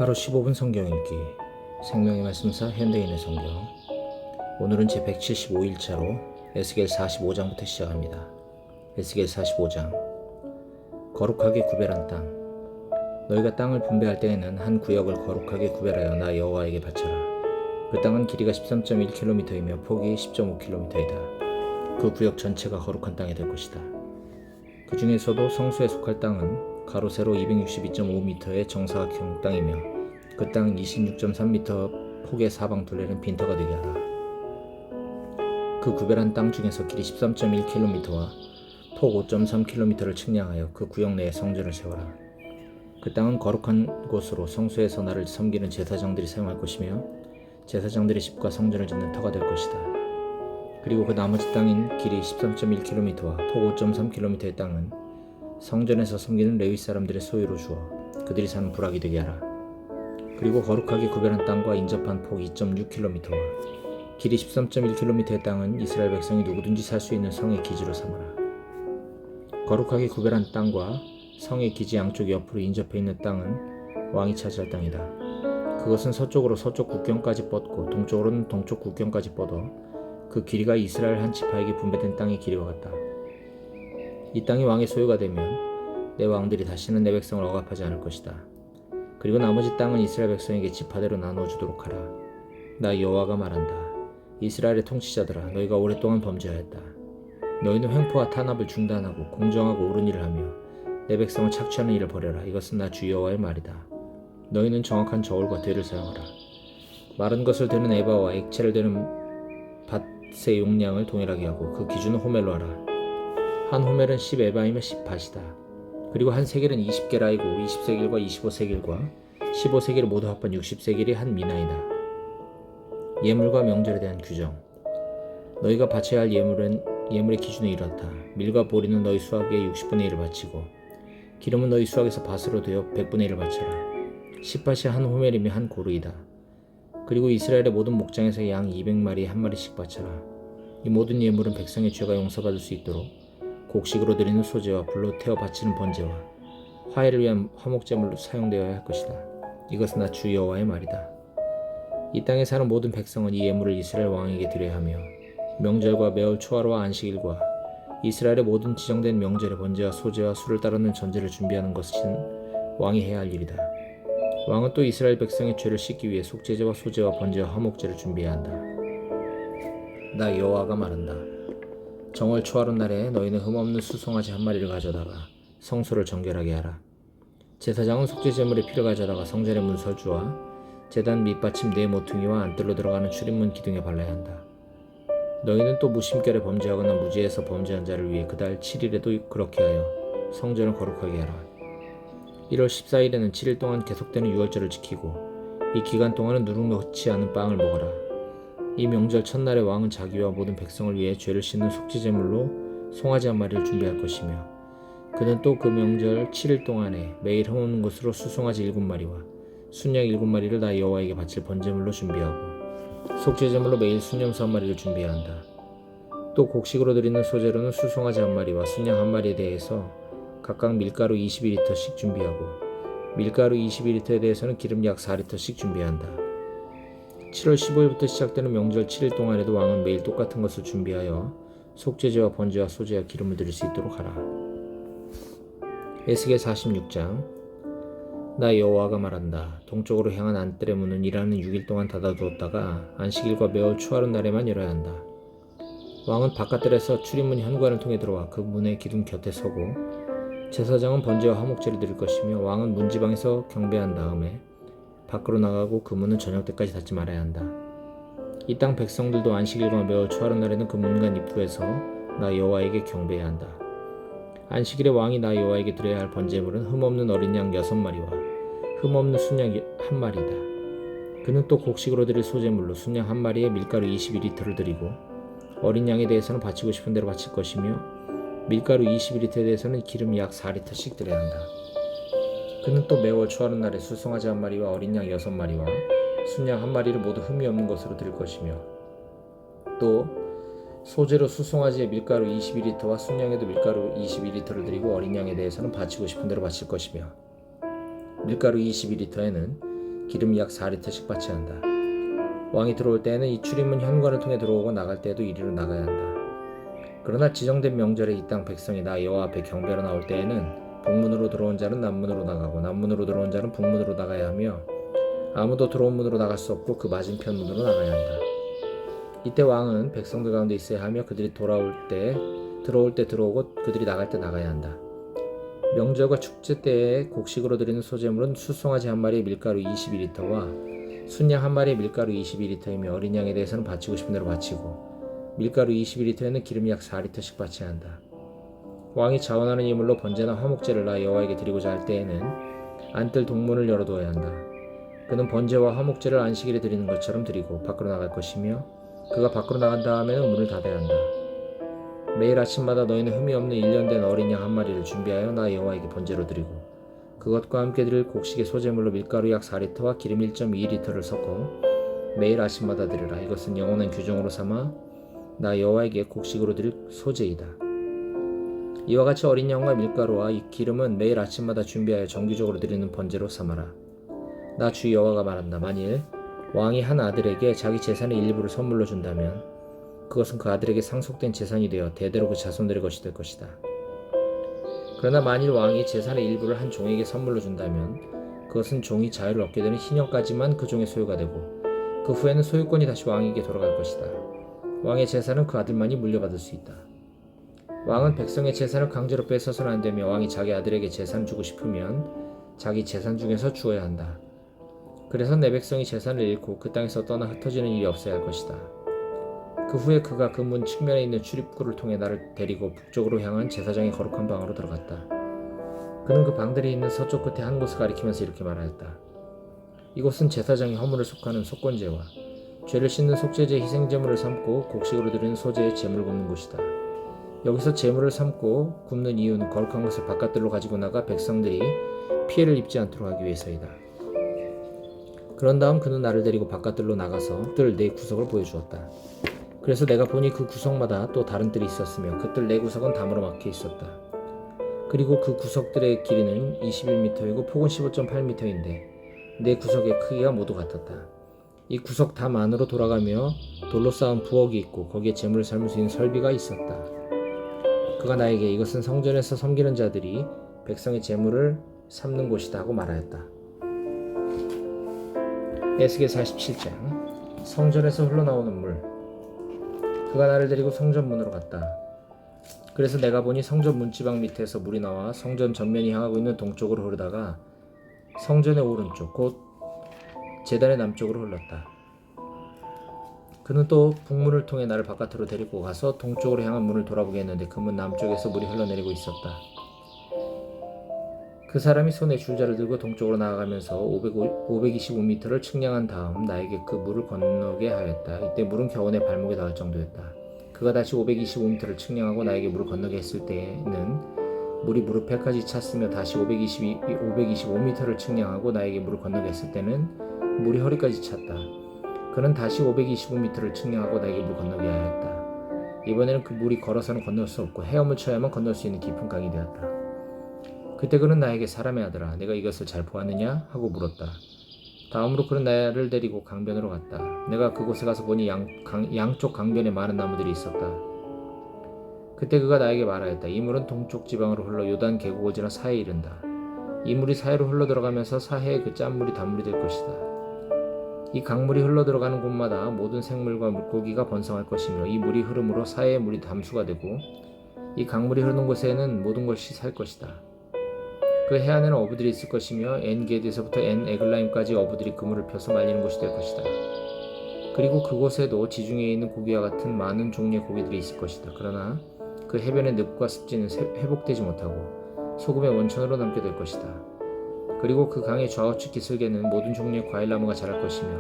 하루 15분 성경 읽기 생명의 말씀사 현대인의 성경. 오늘은 제 175일차로 에스겔 45장부터 시작합니다. 에스겔 45장. 거룩하게 구별한 땅. 너희가 땅을 분배할 때에는 한 구역을 거룩하게 구별하여 나 여호와에게 바쳐라. 그 땅은 길이가 13.1km이며 폭이 10.5km이다. 그 구역 전체가 거룩한 땅이 될 것이다. 그 중에서도 성소에 속할 땅은 가로 세로 262.5m의 정사각형 땅이며 그 땅은 26.3m 폭의 사방 둘레는 빈터가 되게 하라. 그 구별한 땅 중에서 길이 13.1km와 폭 5.3km를 측량하여 그 구역 내에 성전을 세워라. 그 땅은 거룩한 곳으로 성소에서 나를 섬기는 제사장들이 사용할 것이며 제사장들의 집과 성전을 짓는 터가 될 것이다. 그리고 그 나머지 땅인 길이 13.1km와 폭 5.3km의 땅은 성전에서 섬기는 레위 사람들의 소유로 주어 그들이 사는 부락이 되게 하라. 그리고 거룩하게 구별한 땅과 인접한 폭 2.6km와 길이 13.1km의 땅은 이스라엘 백성이 누구든지 살 수 있는 성의 기지로 삼아라. 거룩하게 구별한 땅과 성의 기지 양쪽 옆으로 인접해 있는 땅은 왕이 차지할 땅이다. 그것은 서쪽으로 서쪽 국경까지 뻗고 동쪽으로는 동쪽 국경까지 뻗어 그 길이가 이스라엘 한 지파에게 분배된 땅의 길이와 같다. 이 땅이 왕의 소유가 되면 내 왕들이 다시는 내 백성을 억압하지 않을 것이다. 그리고 나머지 땅은 이스라엘 백성에게 지파대로 나누어 주도록 하라. 나 여호와가 말한다. 이스라엘의 통치자들아, 너희가 오랫동안 범죄하였다. 너희는 횡포와 탄압을 중단하고 공정하고 옳은 일을 하며 내 백성을 착취하는 일을 버려라. 이것은 나 주 여호와의 말이다. 너희는 정확한 저울과 대를 사용하라. 마른 것을 되는 에바와 액체를 되는 밭의 용량을 동일하게 하고 그 기준은 호멜로 하라. 한 호멜은 10에바이면 10밭이다. 그리고 한 세겔은 20게라이고 20세겔과 25세겔과 15세겔을 모두 합한 60세겔이 한 미나이다. 예물과 명절에 대한 규정. 너희가 바쳐야 할 예물의 기준은 이렇다. 밀과 보리는 너희 수확의 60분의 1을 바치고 기름은 너희 수확에서 밭으로 되어 100분의 1을 바쳐라. 10밭이 한 호멜이며 한 고르이다. 그리고 이스라엘의 모든 목장에서 양 200마리에 한 마리씩 바쳐라. 이 모든 예물은 백성의 죄가 용서받을 수 있도록 곡식으로 드리는 소제와 불로 태워 바치는 번제와 화해를 위한 화목제물로 사용되어야 할 것이다. 이것은 나 주 여호와의 말이다. 이 땅에 사는 모든 백성은 이 예물을 이스라엘 왕에게 드려야 하며 명절과 매월 초하루와 안식일과 이스라엘의 모든 지정된 명절의 번제와 소제와 술을 따르는 전제를 준비하는 것은 왕이 해야 할 일이다. 왕은 또 이스라엘 백성의 죄를 씻기 위해 속죄제와 소제와 번제와 화목제를 준비해야 한다. 나 여호와가 말한다. 정월 초하루 날에 너희는 흠없는 수송아지 한 마리를 가져다가 성소를 정결하게 하라. 제사장은 속죄제물의 피를 가져다가 성전의 문설주와 제단 밑받침 네 모퉁이와 안뜰로 들어가는 출입문 기둥에 발라야 한다. 너희는 또 무심결에 범죄하거나 무지해서 범죄한 자를 위해 그달 7일에도 그렇게 하여 성전을 거룩하게 하라. 1월 14일에는 7일 동안 계속되는 유월절을 지키고 이 기간 동안은 누룩 넣지 않은 빵을 먹어라. 이 명절 첫날에 왕은 자기와 모든 백성을 위해 죄를 씻는 속죄제물로 송아지 한 마리를 준비할 것이며 그는 또 그 명절 7일 동안에 매일 흠없는 것으로 수송아지 7마리와 순양 7마리를 나 여호와에게 바칠 번제물로 준비하고 속죄제물로 매일 순염소 한 마리를 준비해야 한다. 또 곡식으로 드리는 소제로는 수송아지 한 마리와 순양 한 마리에 대해서 각각 밀가루 22리터씩 준비하고 밀가루 22리터에 대해서는 기름 약 4리터씩 준비해야 한다. 7월 15일부터 시작되는 명절 7일 동안에도 왕은 매일 똑같은 것을 준비하여 속죄제와 번제와 소제와 기름을 드릴 수 있도록 하라. 에스겔 46장. 나 여호와가 말한다. 동쪽으로 향한 안뜰의 문은 일하는 6일 동안 닫아두었다가 안식일과 매월 초하루 날에만 열어야 한다. 왕은 바깥뜰에서 출입문 현관을 통해 들어와 그 문의 기둥 곁에 서고 제사장은 번제와 화목제를 드릴 것이며 왕은 문지방에서 경배한 다음에 밖으로 나가고 그 문은 저녁 때까지 닫지 말아야 한다. 이 땅 백성들도 안식일과 매월 초하루 날에는 그 문간 입구에서 나 여호와에게 경배해야 한다. 안식일에 왕이 나 여호와에게 드려야 할 번제물은 흠없는 어린 양 6마리와 흠없는 순양 1마리다. 그는 또 곡식으로 드릴 소제물로 순양 1마리에 밀가루 22리터를 드리고 어린 양에 대해서는 바치고 싶은 대로 바칠 것이며 밀가루 22리터에 대해서는 기름 약 4리터씩 드려야 한다. 그는 또 매월 초하루 날에 수송아지 1마리와 어린 양 6마리와 순양 1마리를 모두 흠이 없는 것으로 드릴 것이며 또 소제로 수송아지의 밀가루 22리터와 순양에도 밀가루 22리터를 드리고 어린 양에 대해서는 바치고 싶은 대로 바칠 것이며 밀가루 22리터에는 기름이 약 4리터씩 바쳐야 한다. 왕이 들어올 때에는 이 출입문 현관을 통해 들어오고 나갈 때에도 이리로 나가야 한다. 그러나 지정된 명절에 이 땅 백성이 나 여호와 앞에 경배로 나올 때에는 북문으로 들어온 자는 남문으로 나가고 남문으로 들어온 자는 북문으로 나가야 하며 아무도 들어온 문으로 나갈 수 없고 그 맞은편 문으로 나가야 한다. 이때 왕은 백성들 가운데 있어야 하며 그들이 들어올 때 들어오고 그들이 나갈 때 나가야 한다. 명절과 축제 때에 곡식으로 드리는 소제물은 수송아지 한 마리의 밀가루 22리터와 순양 한 마리의 밀가루 22리터이며 어린 양에 대해서는 바치고 싶은 대로 바치고 밀가루 22리터에는 기름이 약 4리터씩 바쳐야 한다. 왕이 자원하는 예물로 번제나 화목제를 나 여호와에게 드리고자 할 때에는 안뜰 동문을 열어두어야 한다. 그는 번제와 화목제를 안식일에 드리는 것처럼 드리고 밖으로 나갈 것이며 그가 밖으로 나간 다음에는 문을 닫아야 한다. 매일 아침마다 너희는 흠이 없는 1년 된 어린 양 한 마리를 준비하여 나 여호와에게 번제로 드리고 그것과 함께 드릴 곡식의 소제물로 밀가루 약 4리터와 기름 1.2리터를 섞어 매일 아침마다 드리라. 이것은 영원한 규정으로 삼아 나 여호와에게 곡식으로 드릴 소제이다. 이와 같이 어린 양과 밀가루와 이 기름은 매일 아침마다 준비하여 정기적으로 드리는 번제로 삼아라. 나 주 여호와가 말한다. 만일 왕이 한 아들에게 자기 재산의 일부를 선물로 준다면 그것은 그 아들에게 상속된 재산이 되어 대대로 그 자손들의 것이 될 것이다. 그러나 만일 왕이 재산의 일부를 한 종에게 선물로 준다면 그것은 종이 자유를 얻게 되는 희년까지만 그 종의 소유가 되고 그 후에는 소유권이 다시 왕에게 돌아갈 것이다. 왕의 재산은 그 아들만이 물려받을 수 있다. 왕은 백성의 재산을 강제로 뺏어서는 안 되며 왕이 자기 아들에게 재산 주고 싶으면 자기 재산 중에서 주어야 한다. 그래서 내 백성이 재산을 잃고 그 땅에서 떠나 흩어지는 일이 없어야 할 것이다. 그 후에 그가 그 문 측면에 있는 출입구를 통해 나를 데리고 북쪽으로 향한 제사장의 거룩한 방으로 들어갔다. 그는 그 방들이 있는 서쪽 끝에 한 곳을 가리키면서 이렇게 말하였다. 이곳은 제사장의 허물을 속하는 속건제와 죄를 씻는 속죄제 희생제물을 삼고 곡식으로 드리는 소제의 제물을 굽는 곳이다. 여기서 제물을 삶고 굽는 이유는 거룩한 것을 바깥들로 가지고 나가 백성들이 피해를 입지 않도록 하기 위해서이다. 그런 다음 그는 나를 데리고 바깥들로 나가서 뜰 네 구석을 보여주었다. 그래서 내가 보니 그 구석마다 또 다른 뜰이 있었으며 그 뜰 네 구석은 담으로 막혀 있었다. 그리고 그 구석들의 길이는 21m이고 폭은 15.8m인데 네 구석의 크기가 모두 같았다. 이 구석 담 안으로 돌아가며 돌로 쌓은 부엌이 있고 거기에 제물을 삶을 수 있는 설비가 있었다. 그가 나에게 이것은 성전에서 섬기는 자들이 백성의 제물을 삶는 곳이다 하고 말하였다. 에스겔 47장 성전에서 흘러나오는 물. 그가 나를 데리고 성전 문으로 갔다. 그래서 내가 보니 성전 문지방 밑에서 물이 나와 성전 전면이 향하고 있는 동쪽으로 흐르다가 성전의 오른쪽 곧 제단의 남쪽으로 흘렀다. 그는 또 북문을 통해 나를 바깥으로 데리고 가서 동쪽으로 향한 문을 돌아보게 했는데 그 문 남쪽에서 물이 흘러내리고 있었다. 그 사람이 손에 줄자를 들고 동쪽으로 나아가면서 525m를 측량한 다음 나에게 그 물을 건너게 하였다. 이때 물은 겨우 내 발목에 닿을 정도였다. 그가 다시 525m를 측량하고 나에게 물을 건너게 했을 때는 물이 무릎에까지 찼으며 다시 525m를 측량하고 나에게 물을 건너게 했을 때는 물이 허리까지 찼다. 그는 다시 525m를 측량하고 나에게 물을 건너게 하였다. 이번에는 그 물이 걸어서는 건널 수 없고 헤엄을 쳐야만 건널 수 있는 깊은 강이 되었다. 그때 그는 나에게 사람의 아들아 내가 이것을 잘 보았느냐 하고 물었다. 다음으로 그는 나를 데리고 강변으로 갔다. 내가 그곳에 가서 보니 양쪽 강변에 많은 나무들이 있었다. 그때 그가 나에게 말하였다. 이 물은 동쪽 지방으로 흘러 요단 계곡을 지나 사해에 이른다. 이 물이 사해로 흘러 들어가면서 사해의 그 짠물이 단물이 될 것이다. 이 강물이 흘러 들어가는 곳마다 모든 생물과 물고기가 번성할 것이며 이 물이 흐름으로 사해의 물이 담수가 되고 이 강물이 흐르는 곳에는 모든 것이 살 것이다. 그 해안에는 어부들이 있을 것이며 엔게드에서부터 엔 에글라임까지 어부들이 그물을 펴서 말리는 곳이 될 것이다. 그리고 그곳에도 지중해에 있는 고기와 같은 많은 종류의 고기들이 있을 것이다. 그러나 그 해변의 늪과 습지는 회복되지 못하고 소금의 원천으로 남게 될 것이다. 그리고 그 강의 좌우측 기슭에는 모든 종류의 과일나무가 자랄 것이며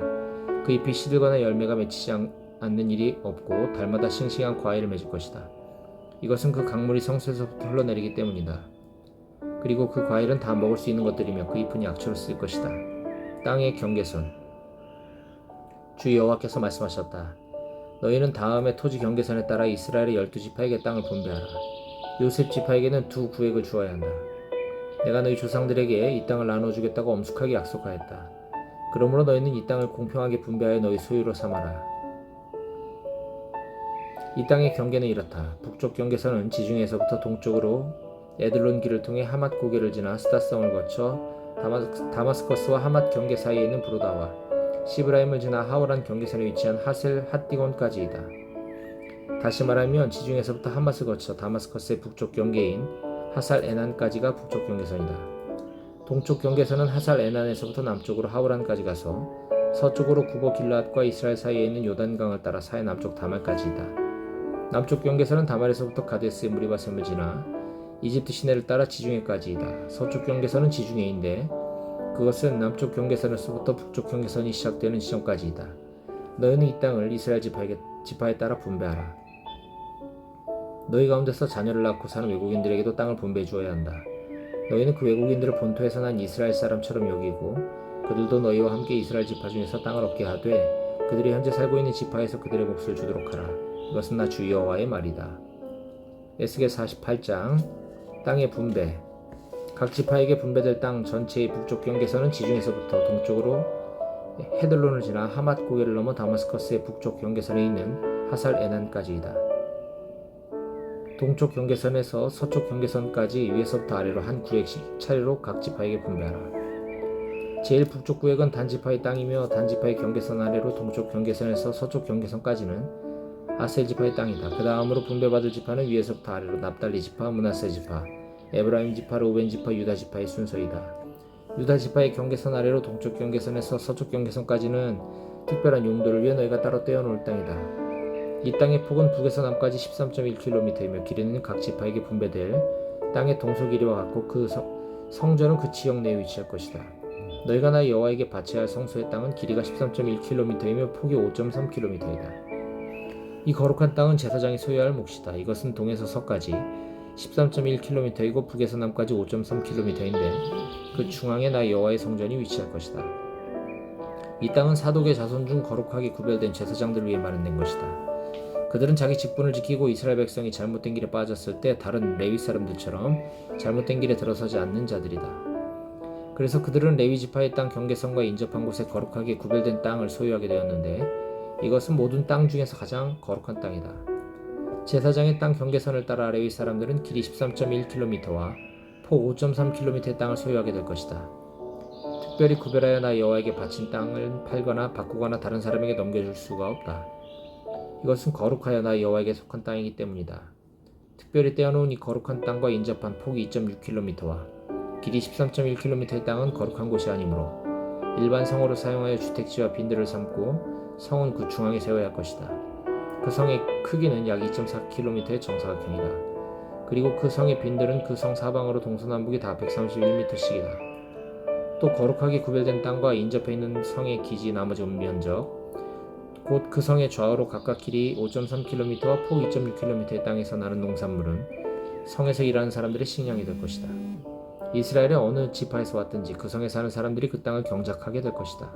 그 잎이 시들거나 열매가 맺히지 않는 일이 없고 달마다 싱싱한 과일을 맺을 것이다. 이것은 그 강물이 성소에서부터 흘러내리기 때문이다. 그리고 그 과일은 다 먹을 수 있는 것들이며 그 잎은 약초로 쓸 것이다. 땅의 경계선. 주 여호와께서 말씀하셨다. 너희는 다음에 토지 경계선에 따라 이스라엘의 12지파에게 땅을 분배하라. 요셉 지파에게는 2 구획을 주어야 한다. 내가 너희 조상들에게 이 땅을 나눠주겠다고 엄숙하게 약속하였다. 그러므로 너희는 이 땅을 공평하게 분배하여 너희 소유로 삼아라. 이 땅의 경계는 이렇다. 북쪽 경계선은 지중해에서부터 동쪽으로 에들론 길을 통해 하맛 고개를 지나 스타성을 거쳐 다마스커스와 하맛 경계 사이에 있는 브로다와 시브라임을 지나 하오란 경계선에 위치한 하셀 핫디곤까지이다. 다시 말하면 지중해에서부터 하맛을 거쳐 다마스커스의 북쪽 경계인 하살 에난까지가 북쪽 경계선이다. 동쪽 경계선은 하살 에난에서부터 남쪽으로 하오란까지 가서 서쪽으로 구보 길앗과 이스라엘 사이에 있는 요단강을 따라 사해 남쪽 다말까지이다. 남쪽 경계선은 다말에서부터 가데스의 무리바셈을 지나 이집트 시내를 따라 지중해까지이다. 서쪽 경계선은 지중해인데 그것은 남쪽 경계선에서부터 북쪽 경계선이 시작되는 지점까지이다. 너희는 이 땅을 이스라엘 지파에 따라 분배하라. 너희 가운데서 자녀를 낳고 사는 외국인들에게도 땅을 분배해 주어야 한다. 너희는 그 외국인들을 본토에서 난 이스라엘 사람처럼 여기고 그들도 너희와 함께 이스라엘 지파 중에서 땅을 얻게 하되 그들이 현재 살고 있는 지파에서 그들의 몫을 주도록 하라. 이것은 나 주 여호와의 말이다. 에스겔 48장 땅의 분배. 각 지파에게 분배될 땅 전체의 북쪽 경계선은 지중해서부터 동쪽으로 헤들론을 지나 하맛 고개를 넘어 다마스커스의 북쪽 경계선에 있는 하살 에난까지이다. 동쪽 경계선에서 서쪽 경계선까지 위에서부터 아래로 한 구획씩 차례로 각 지파에게 분배하라. 제일 북쪽 구획은 단지파의 땅이며 단지파의 경계선 아래로 동쪽 경계선에서 서쪽 경계선까지는 아셀 지파의 땅이다. 그 다음으로 분배받을 지파는 위에서부터 아래로 납달리 지파, 므낫세 지파, 에브라임 지파, 르우벤 지파, 유다 지파의 순서이다. 유다 지파의 경계선 아래로 동쪽 경계선에서 서쪽 경계선까지는 특별한 용도를 위해 너희가 따로 떼어놓을 땅이다. 이 땅의 폭은 북에서 남까지 13.1km이며 길이는 각 지파에게 분배될 땅의 동서 길이와 같고 그 성전은 그 지역 내에 위치할 것이다. 너희가 나 여호와에게 바쳐야 할 성소의 땅은 길이가 13.1km이며 폭이 5.3km이다. 이 거룩한 땅은 제사장이 소유할 몫이다. 이것은 동에서 서까지 13.1km이고 북에서 남까지 5.3km인데 그 중앙에 나 여호와의 성전이 위치할 것이다. 이 땅은 사독의 자손 중 거룩하게 구별된 제사장들을 위해 마련된 것이다. 그들은 자기 직분을 지키고 이스라엘 백성이 잘못된 길에 빠졌을 때 다른 레위 사람들처럼 잘못된 길에 들어서지 않는 자들이다. 그래서 그들은 레위 지파의 땅 경계선과 인접한 곳에 거룩하게 구별된 땅을 소유하게 되었는데 이것은 모든 땅 중에서 가장 거룩한 땅이다. 제사장의 땅 경계선을 따라 레위 사람들은 길이 13.1km와 폭 5.3km의 땅을 소유하게 될 것이다. 특별히 구별하여 나 여호와에게 바친 땅을 팔거나 바꾸거나 다른 사람에게 넘겨줄 수가 없다. 이것은 거룩하여 나 여호와에게 속한 땅이기 때문이다. 특별히 떼어놓은 이 거룩한 땅과 인접한 폭이 2.6km와 길이 13.1km의 땅은 거룩한 곳이 아니므로 일반 성으로 사용하여 주택지와 빈들을 삼고 성은 그 중앙에 세워야 할 것이다. 그 성의 크기는 약 2.4km의 정사각형이다. 그리고 그 성의 빈들은 그 성 사방으로 동서남북이 다 131m씩이다. 또 거룩하게 구별된 땅과 인접해 있는 성의 기지 나머지 면적 곧 그 성의 좌우로 각각 길이 5.3km와 폭 2.6km의 땅에서 나는 농산물은 성에서 일하는 사람들의 식량이 될 것이다. 이스라엘의 어느 지파에서 왔든지 그 성에 사는 사람들이 그 땅을 경작하게 될 것이다.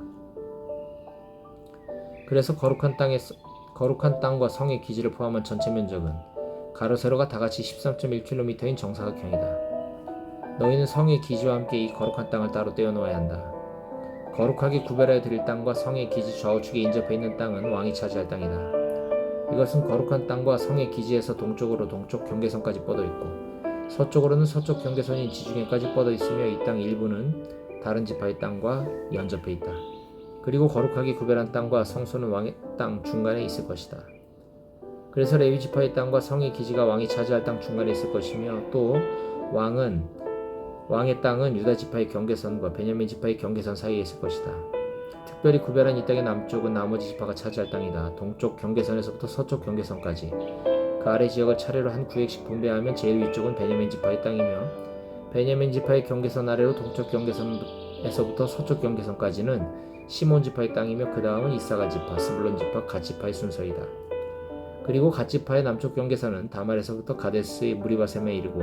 그래서 거룩한 땅과 성의 기지를 포함한 전체 면적은 가로 세로가 다같이 13.1km인 정사각형이다. 너희는 성의 기지와 함께 이 거룩한 땅을 따로 떼어놓아야 한다. 거룩하게 구별하여 드릴 땅과 성의 기지 좌우측에 인접해 있는 땅은 왕이 차지할 땅이다. 이것은 거룩한 땅과 성의 기지에서 동쪽으로 동쪽 경계선까지 뻗어 있고 서쪽으로는 서쪽 경계선인 지중해까지 뻗어 있으며 이 땅 일부는 다른 지파의 땅과 연접해 있다. 그리고 거룩하게 구별한 땅과 성소는 왕의 땅 중간에 있을 것이다. 그래서 레위 지파의 땅과 성의 기지가 왕이 차지할 땅 중간에 있을 것이며 또 왕의 땅은 유다 지파의 경계선과 베냐민 지파의 경계선 사이에 있을 것이다. 특별히 구별한 이 땅의 남쪽은 나머지 지파가 차지할 땅이다. 동쪽 경계선에서부터 서쪽 경계선까지 그 아래 지역을 차례로 한 구획씩 분배하면 제일 위쪽은 베냐민 지파의 땅이며 베냐민 지파의 경계선 아래로 동쪽 경계선에서부터 서쪽 경계선까지는 시몬 지파의 땅이며 그 다음은 이사갈 지파, 스불론 지파, 갓 지파의 순서이다. 그리고 갓 지파의 남쪽 경계선은 다말에서부터 가데스의 무리바셈에 이르고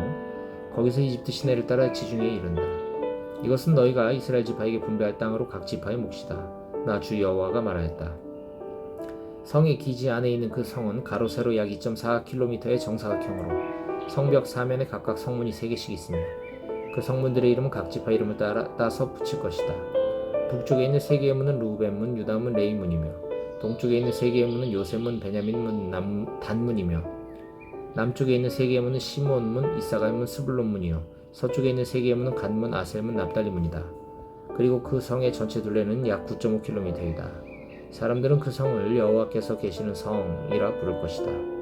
거기서 이집트 시내를 따라 지중해에 이른다. 이것은 너희가 이스라엘 지파에게 분배할 땅으로 각 지파의 몫이다. 나 주 여호와가 말하였다. 성의 기지 안에 있는 그 성은 가로 세로 약 2.4km의 정사각형으로 성벽 사면에 각각 성문이 3개씩 있으며 그 성문들의 이름은 각 지파 이름을 따서 붙일 것이다. 북쪽에 있는 세 개의 문은 루벤 문, 유다 문, 레위 문이며 동쪽에 있는 세 개의 문은 요셉 문, 베냐민 문, 단 문이며 남쪽에 있는 세 개의 문은 시몬 문, 이사갈 문, 스불론 문이요 서쪽에 있는 세 개의 문은 간 문, 아셀 문, 납달리 문이다. 그리고 그 성의 전체 둘레는 약 9.5km이다. 사람들은 그 성을 여호와께서 계시는 성이라 부를 것이다.